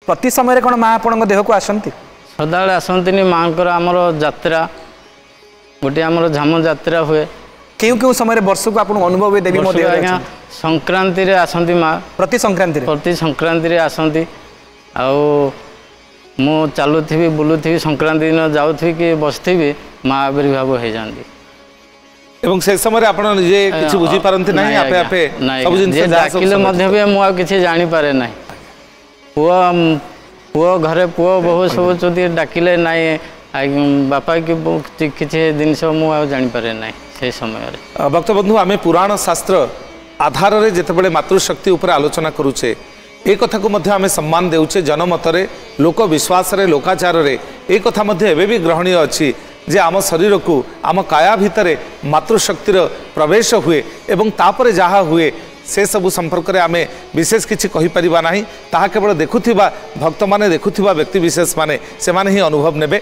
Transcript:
प्रति समय कौन माँ आपण देह को आसती सदाबले आसती माँकर आमर जात्रा गोटे आमर झाम जात्रा हुए क्यों क्यों समय वर्ष को आपको अनुभव हुए देवी आज्ञा संक्रांति रे आसती माँ प्रति संक्रांति रे आसती आउ मु चलुथी बुलुथी संक्रांति दिन जाऊथी कि बसथी माँ आविर्भाव हो जाती एवं से समय आप किसी बुझी पारती ना आपे आपे सब जिन डाकिले मध्य भी मु किसी जानी पारे ना पुआ पुआ घरे पुआ बहु सब चुदी डाकिले ना बापा कि किसी जिनस मुझे जानी पारे ना से समय भक्त बंधु आम पुराण शास्त्र आधार रे जेतेबेले मातृशक्ति उपर आलोचना करूचे ए कथा को मध्य आमे सम्मान देउचे जनमतरे लोक विश्वास रे लोकाचार रे ए कथा मध्य एबे भी ग्रहणीय अछि जे आम शरीर को आम काया भितर मातृशक्तिर प्रवेश हुए एवं तापर जहा हुए से सबू संपर्क में आमे विशेष किसी कहीपर ना ताहा केवल देखुथिबा भक्त माने देखुथिबा व्यक्ति विशेष माने से माने ही अनुभव नेबे।